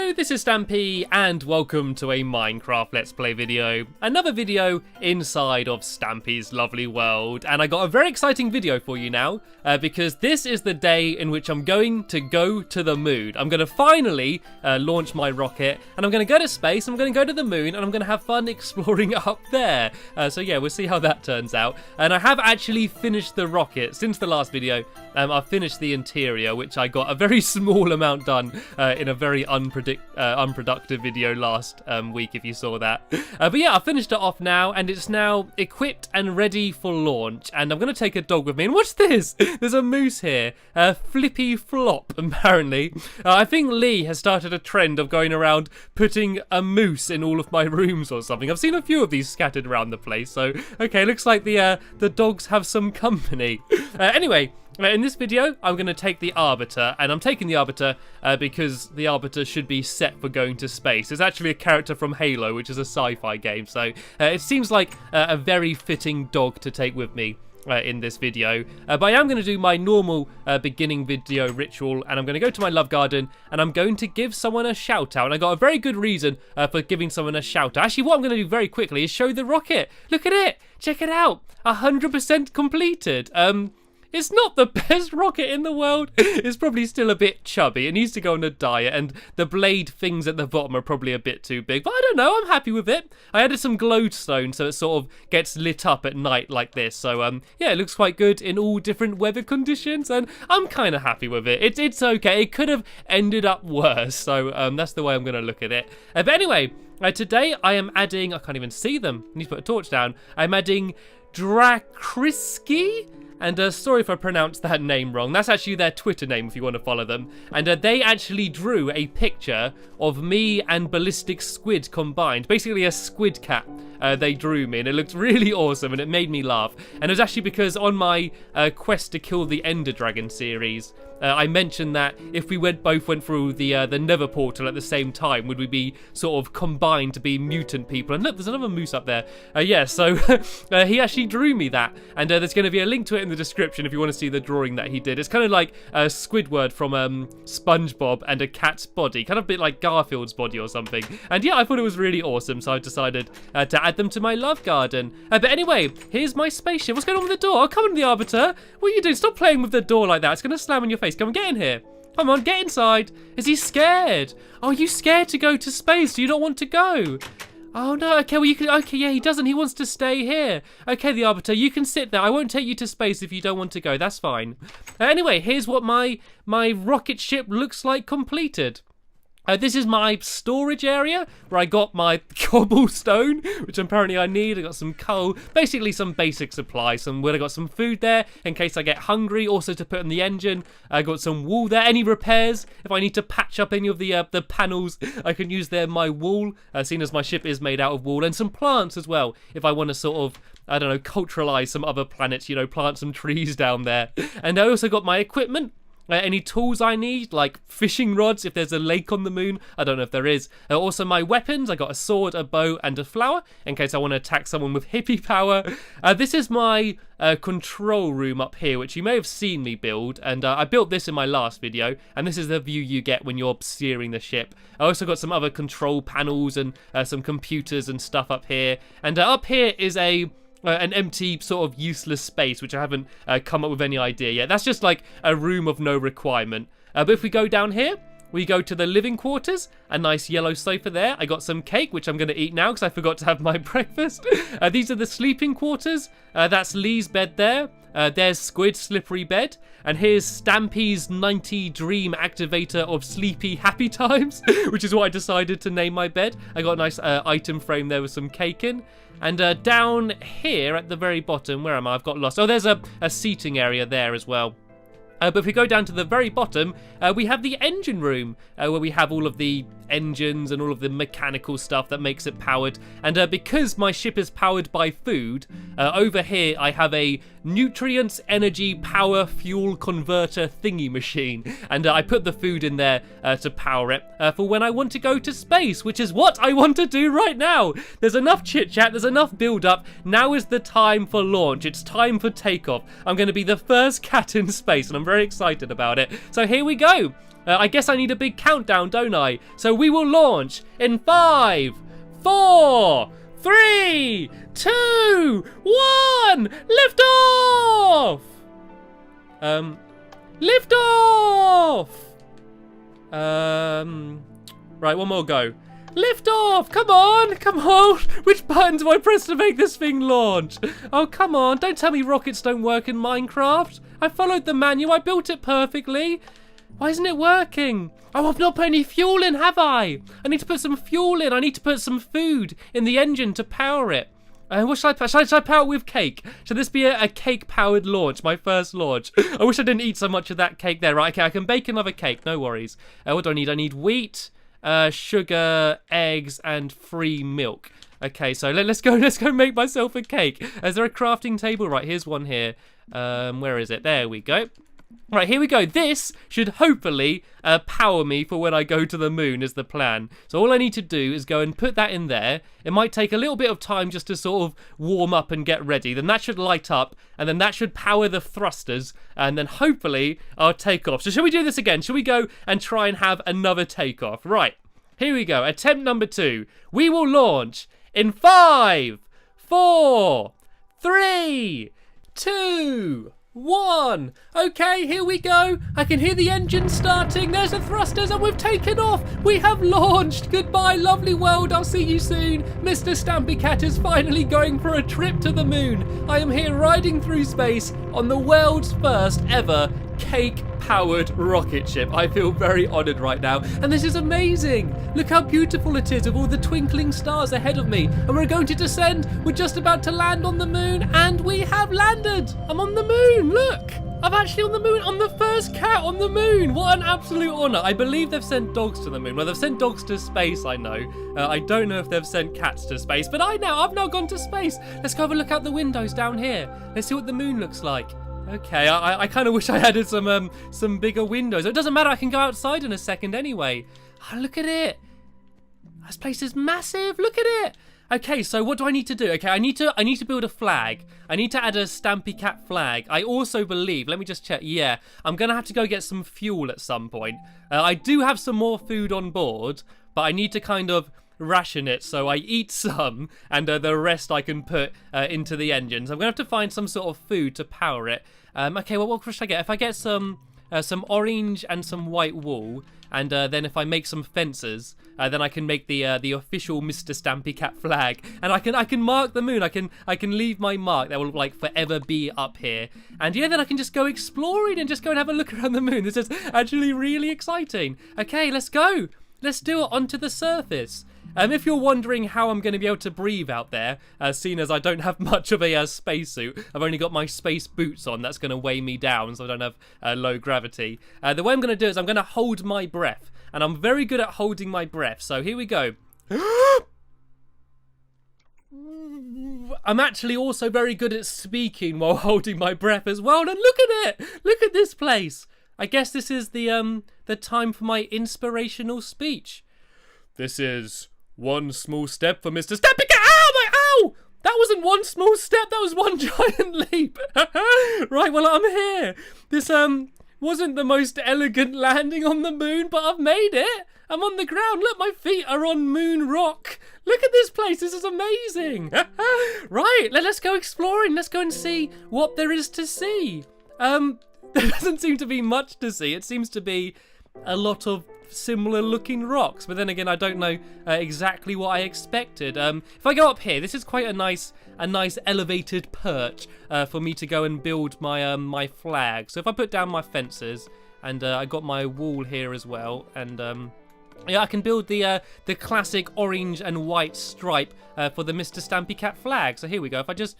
Hello, this is Stampy, and welcome to a Minecraft Let's Play video. Another video inside of Stampy's lovely world, and I got a very exciting video for you now, because this is the day in which I'm going to go to the moon. I'm going to finally launch my rocket, and I'm going to go to space, I'm going to go to the moon, and I'm going to have fun exploring up there. So yeah, we'll see how that turns out. And I have actually finished the rocket since the last video. I've finished the interior, which I got a very small amount done in a very unproductive video last week, if you saw that. But yeah, I finished it off now, and it's now equipped and ready for launch. And I'm going to take a dog with me. And what's this? There's a moose here. Flippy Flop, apparently. I think Lee has started a trend of going around putting a moose in all of my rooms or something. I've seen a few of these scattered around the place. So, okay, looks like the dogs have some company. Anyway, in this video, I'm going to take the Arbiter, and I'm taking the Arbiter because the Arbiter should be set for going to space. It's actually a character from Halo, which is a sci-fi game, so it seems like a very fitting dog to take with me in this video. But I am going to do my normal beginning video ritual, and I'm going to go to my love garden, and I'm going to give someone a shout out. And I got a very good reason for giving someone a shout out. Actually, what I'm going to do very quickly is show the rocket. Look at it. Check it out. 100% completed. It's not the best rocket in the world. It's probably still a bit chubby. It needs to go on a diet, and the blade things at the bottom are probably a bit too big. But I don't know, I'm happy with it. I added some glowstone so it sort of gets lit up at night like this. So, yeah, it looks quite good in all different weather conditions, and I'm kind of happy with it. It's okay. It could have ended up worse, so that's the way I'm going to look at it. But anyway, today I am adding... I can't even see them. I need to put a torch down. I'm adding Drakriski. And sorry if I pronounced that name wrong. That's actually their Twitter name if you want to follow them. And they actually drew a picture of me and Ballistic Squid combined. Basically a squid cat they drew me. And it looked really awesome and it made me laugh. And it was actually because on my quest to kill the Ender Dragon series, I mentioned that if we both went through the Nether portal at the same time, would we be sort of combined to be mutant people? And look, there's another moose up there. Yeah, so he actually drew me that, and there's going to be a link to it in the description if you want to see the drawing that he did. It's kind of like Squidward from SpongeBob and a cat's body, kind of a bit like Garfield's body or something. And yeah, I thought it was really awesome, so I decided to add them to my love garden. But anyway, here's my spaceship. What's going on with the door? Oh, come on, the Arbiter. What are you doing? Stop playing with the door like that. It's going to slam in your face. Come on, get in here. Come on, get inside. Is he scared? Oh, are you scared to go to space? Do you not want to go? Oh, no. Okay, well, you can... Okay, yeah, he doesn't. He wants to stay here. Okay, the Arbiter, you can sit there. I won't take you to space if you don't want to go. That's fine. Anyway, here's what my rocket ship looks like completed. This is my storage area where I got my cobblestone, which apparently I need. I got some coal, basically some basic supplies. I got some food there in case I get hungry. Also to put in the engine. I got some wool there. Any repairs? If I need to patch up any of the panels, I can use my wool, seeing as my ship is made out of wool, and some plants as well. If I want to sort of, I don't know, culturalize some other planets, you know, plant some trees down there. And I also got my equipment. Any tools I need, like fishing rods if there's a lake on the moon. I don't know if there is. Also my weapons. I got a sword, a bow, and a flower in case I want to attack someone with hippie power. This is my control room up here, which you may have seen me build. And I built this in my last video. And this is the view you get when you're steering the ship. I also got some other control panels and some computers and stuff up here. And up here is an empty sort of useless space, which I haven't come up with any idea yet. That's just like a room of no requirement. But if we go down here, we go to the living quarters. A nice yellow sofa there. I got some cake, which I'm going to eat now because I forgot to have my breakfast. These are the sleeping quarters. That's Lee's bed there. There's Squid's slippery bed. And here's Stampy's 90 dream activator of sleepy happy times, which is what I decided to name my bed. I got a nice item frame there with some cake in. And down here at the very bottom, where am I? I've got lost. Oh, there's a seating area there as well. But if we go down to the very bottom, we have the engine room, where we have all of the engines and all of the mechanical stuff that makes it powered. And because my ship is powered by food, over here I have a nutrients, energy, power, fuel converter thingy machine. And I put the food in there to power it for when I want to go to space, which is what I want to do right now. There's enough chit chat, there's enough build up. Now is the time for launch. It's time for takeoff. I'm going to be the first cat in space and I'm very excited about it. So here we go. I guess I need a big countdown, don't I? So we will launch in 5, 4, 3, 2, 1. Lift off! Lift off! Right, one more go. Lift off! Come on! Come on! Which button do I press to make this thing launch? Oh, come on. Don't tell me rockets don't work in Minecraft. I followed the manual. I built it perfectly. Why isn't it working? Oh, I've not put any fuel in, have I? I need to put some fuel in. I need to put some food in the engine to power it. What should I power it with? Cake? Should this be a cake-powered launch, my first launch? I wish I didn't eat so much of that cake there. Right, okay, I can bake another cake, no worries. What do I need? I need wheat, sugar, eggs, and free milk. Okay, so let's go make myself a cake. Is there a crafting table? Right, here's one here. Where is it? There we go. Right, here we go. This should hopefully power me for when I go to the moon is the plan. So all I need to do is go and put that in there. It might take a little bit of time just to sort of warm up and get ready. Then that should light up, and then that should power the thrusters, and then hopefully I'll take off. So shall we do this again? Shall we go and try and have another takeoff? Right, here we go. Attempt number 2. We will launch in 5, 4, 3, 2, 1. Okay, here we go. I can hear the engine starting. There's the thrusters and we've taken off. We have launched. Goodbye, lovely world. I'll see you soon. Mr. Stampy Cat is finally going for a trip to the moon. I am here riding through space on the world's first ever cake-powered rocket ship. I feel very honoured right now. And this is amazing. Look how beautiful it is with all the twinkling stars ahead of me. And we're going to descend. We're just about to land on the moon. And we have landed. I'm on the moon. Look. I'm actually on the moon. I'm the first cat on the moon. What an absolute honour. I believe they've sent dogs to the moon. Well, they've sent dogs to space, I know. I don't know if they've sent cats to space. But I've now gone to space. Let's go have a look out the windows down here. Let's see what the moon looks like. Okay, I kind of wish I added some bigger windows. It doesn't matter, I can go outside in a second anyway. Oh, look at it. This place is massive. Look at it. Okay, so what do I need to do? Okay, I need to build a flag. I need to add a Stampy Cat flag. I also believe, let me just check. Yeah, I'm going to have to go get some fuel at some point. I do have some more food on board, but I need to kind of ration it, so I eat some and the rest I can put into the engines. I'm gonna have to find some sort of food to power it. Okay, well, what should I get? If I get some orange and some white wool, and then if I make some fences, then I can make the official Mr. Stampy Cat flag, and I can mark the moon. I can leave my mark that will like forever be up here, and yeah, then I can just go exploring and just go and have a look around the moon. This is actually really exciting. Okay, let's go. Let's do it onto the surface. If you're wondering how I'm going to be able to breathe out there, seeing as I don't have much of a spacesuit, I've only got my space boots on, that's going to weigh me down so I don't have low gravity. The way I'm going to do is I'm going to hold my breath, and I'm very good at holding my breath, so here we go. I'm actually also very good at speaking while holding my breath as well, and look at it! Look at this place! I guess this is the time for my inspirational speech. This is one small step for Mr. Stampy Cat. Ow! That wasn't one small step. That was one giant leap. Right, well, I'm here. This wasn't the most elegant landing on the moon, but I've made it. I'm on the ground. Look, my feet are on moon rock. Look at this place. This is amazing. Right, let's go exploring. Let's go and see what there is to see. There doesn't seem to be much to see. It seems to be a lot of similar looking rocks, but then again, I don't know exactly what I expected. If I go up here, this is quite a nice elevated perch for me to go and build my my flag. So if I put down my fences, and I got my wall here as well, and yeah, I can build the classic orange and white stripe for the Mr. Stampy Cat flag. So here we go. If I just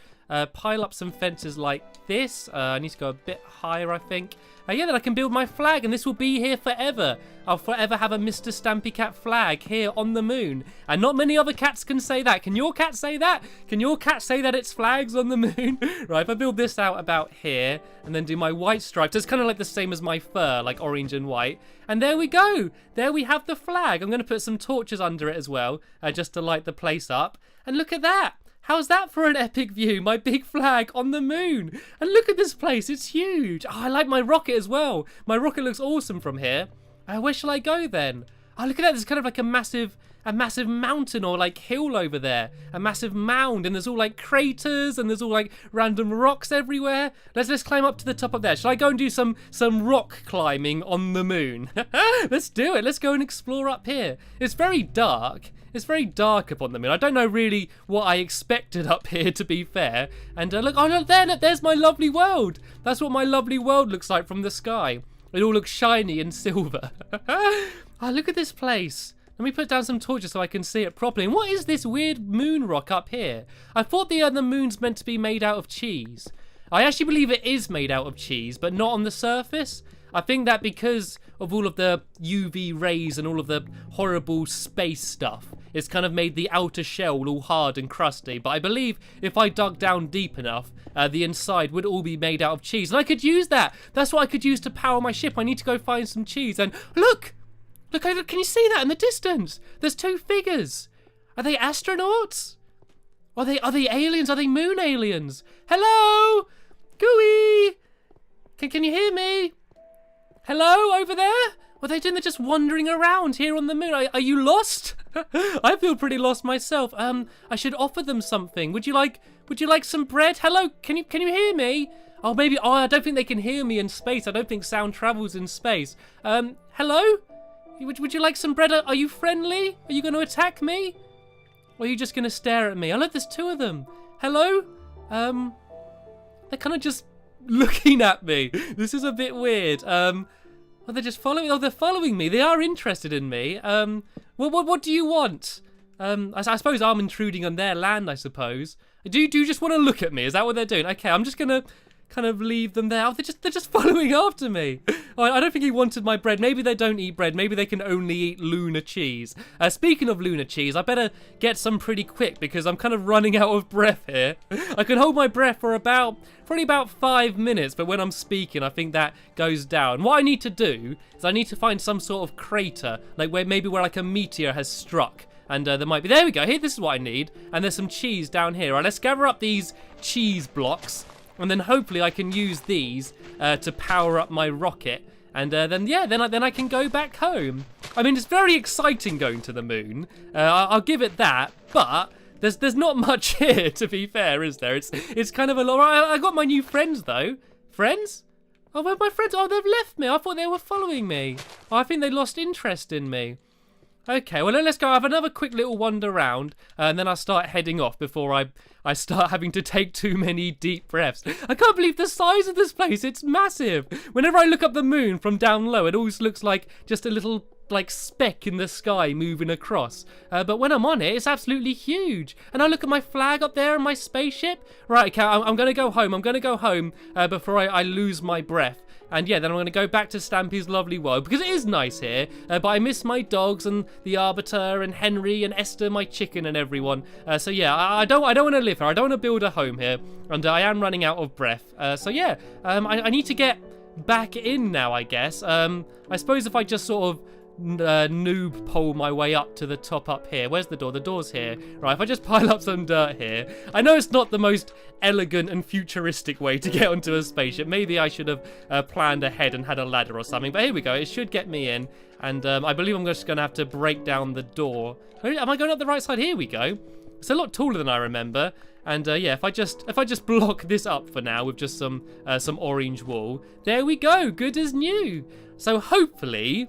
pile up some fences like this, I need to go a bit higher, I think. Yeah, then I can build my flag, and this will be here forever. I'll forever have a Mr. Stampy Cat flag here on the moon. And not many other cats can say that. Can your cat say that? Can your cat say that it's flags on the moon? Right, if I build this out about here, and then do my white stripes, it's kind of like the same as my fur, like orange and white. And there we go. There we have the flag. I'm going to put some torches under it as well, just to light the place up. And look at that. How's that for an epic view? My big flag on the moon. And look at this place. It's huge. Oh, I like my rocket as well. My rocket looks awesome from here. Where shall I go then? Oh, look at that. There's kind of like a massive mountain or like hill over there. A massive mound, and there's all like craters, and there's all like random rocks everywhere. Let's climb up to the top of there. Shall I go and do some rock climbing on the moon? Let's do it. Let's go and explore up here. It's very dark. It's very dark up on the moon. I don't know really what I expected up here, to be fair. And look, oh look, there's my lovely world. That's what my lovely world looks like from the sky. It all looks shiny and silver. Oh, look at this place. Let me put down some torches so I can see it properly. And what is this weird moon rock up here? I thought the moon's meant to be made out of cheese. I actually believe it is made out of cheese, but not on the surface. I think that because of all of the UV rays and all of the horrible space stuff, it's kind of made the outer shell all hard and crusty. But I believe if I dug down deep enough, the inside would all be made out of cheese. And I could use that. That's what I could use to power my ship. I need to go find some cheese. And look! Look, can you see that in the distance? There's two figures. Are they astronauts? Are they aliens? Are they moon aliens? Hello? Gooey! Can you hear me? Hello, over there? What are they doing? They're just wandering around here on the moon. Are you lost? I feel pretty lost myself. I should offer them something. Would you like some bread? Hello, can you hear me? Oh, maybe. Oh, I don't think they can hear me in space. I don't think sound travels in space. Hello? Would you like some bread? Are you friendly? Are you going to attack me? Or are you just going to stare at me? Oh, look, there's two of them. Hello? They're kind of just looking at me. This is a bit weird. Well, they're just following. Oh, they're following me. They are interested in me. What do you want? I suppose I'm intruding on their land, I suppose. Do you just want to look at me? Is that what they're doing? Okay, I'm just going to kind of leave them there. Oh, they're just following after me. Oh, I don't think he wanted my bread. Maybe they don't eat bread. Maybe they can only eat lunar cheese. Speaking of lunar cheese, I better get some pretty quick because I'm kind of running out of breath here. I can hold my breath for probably about 5 minutes, but when I'm speaking, I think that goes down. What I need to do is I need to find some sort of crater, like where like a meteor has struck. And there might be, there we go, here, this is what I need. And there's some cheese down here. All right, let's gather up these cheese blocks. And then hopefully I can use these to power up my rocket. And then I can go back home. I mean, it's very exciting going to the moon. I'll give it that. But there's not much here, to be fair, is there? It's kind of a lot. I got my new friends, though. Friends? Oh, where are my friends? Oh, they've left me. I thought they were following me. Oh, I think they lost interest in me. Okay, well, let's go have another quick little wander around, and then I'll start heading off before I start having to take too many deep breaths. I can't believe the size of this place. It's massive. Whenever I look up the moon from down low, it always looks like just a little, like, speck in the sky moving across. But when I'm on it, it's absolutely huge. And I look at my flag up there and my spaceship. Right, okay, I'm going to go home. I'm going to go home before I lose my breath. And yeah, then I'm going to go back to Stampy's lovely world because it is nice here. But I miss my dogs and the Arbiter and Henry and Esther, my chicken, and everyone. So yeah, I don't want to live here. I don't want to build a home here, and I am running out of breath. So yeah, I need to get back in now, I guess. I suppose if I just sort of noob pole my way up to the top up here. Where's the door? The door's here. Right, if I just pile up some dirt here. I know it's not the most elegant and futuristic way to get onto a spaceship. Maybe I should have planned ahead and had a ladder or something. But here we go. It should get me in. And I believe I'm just going to have to break down the door. Am I going up the right side? Here we go. It's a lot taller than I remember. And yeah, if I just block this up for now with just some orange wool. There we go. Good as new. So hopefully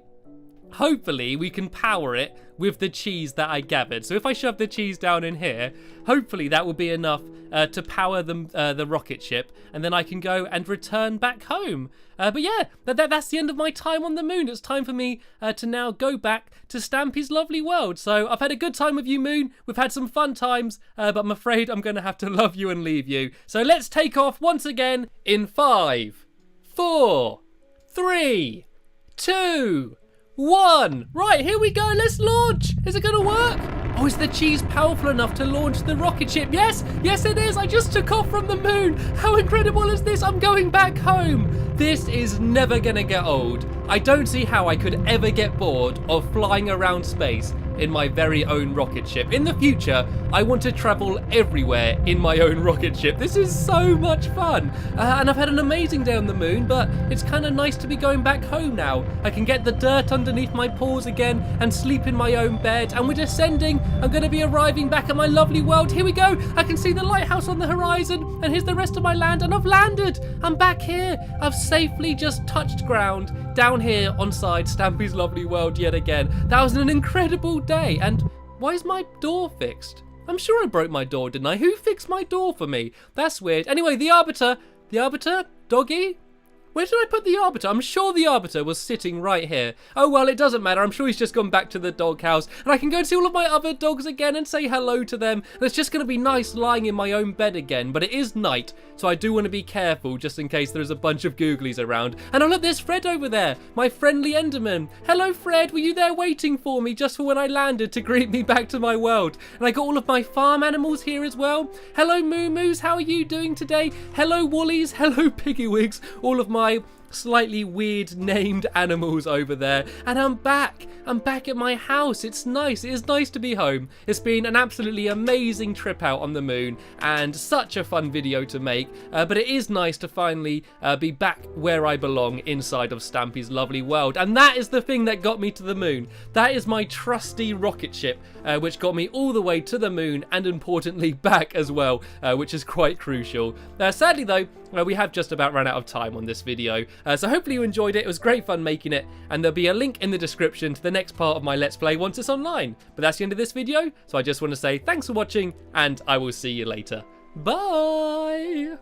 we can power it with the cheese that I gathered. So if I shove the cheese down in here, hopefully that will be enough to power the rocket ship, and then I can go and return back home. But yeah, that's the end of my time on the moon. It's time for me to now go back to Stampy's lovely world. So I've had a good time with you, Moon. We've had some fun times, but I'm afraid I'm going to have to love you and leave you. So let's take off once again in 5, 4, 3, 2, 1. Right, here we go. Let's launch. Is it going to work? Oh, is the cheese powerful enough to launch the rocket ship? Yes, it is. I just took off from the moon. How incredible is this? I'm going back home. This is never going to get old. I don't see how I could ever get bored of flying around space in my very own rocket ship. In the future, I want to travel everywhere in my own rocket ship. This is so much fun. And I've had an amazing day on the moon, but it's kind of nice to be going back home now. I can get the dirt underneath my paws again and sleep in my own bed. And we're descending. I'm going to be arriving back at my lovely world. Here we go. I can see the lighthouse on the horizon, and here's the rest of my land, and I've landed. I'm back here. I've safely just touched ground down here on side Stampy's lovely world yet again. That was an incredible day. And why is my door fixed? I'm sure I broke my door, didn't I? Who fixed my door for me? That's weird. Anyway, the Arbiter, doggy? Where did I put the Arbiter? I'm sure the Arbiter was sitting right here. Oh, well, it doesn't matter. I'm sure he's just gone back to the doghouse. And I can go and see all of my other dogs again and say hello to them. And it's just going to be nice lying in my own bed again. But it is night, so I do want to be careful just in case there's a bunch of googlies around. And oh, look, there's Fred over there, my friendly Enderman. Hello, Fred. Were you there waiting for me just for when I landed to greet me back to my world? And I got all of my farm animals here as well. Hello, Moo Moos. How are you doing today? Hello, Woolies. Hello, Piggywigs. All of my slightly weird named animals over there, and I'm back at my house. It's nice. It is nice to be home. It's been an absolutely amazing trip out on the moon and such a fun video to make, but it is nice to finally be back where I belong, inside of Stampy's lovely world. And that is the thing that got me to the moon. That is my trusty rocket ship, which got me all the way to the moon and importantly back as well, which is quite crucial. Sadly though, we have just about run out of time on this video, so hopefully you enjoyed it. It was great fun making it, and there'll be a link in the description to the next part of my Let's Play once it's online. But that's the end of this video, so I just want to say thanks for watching, and I will see you later. Bye!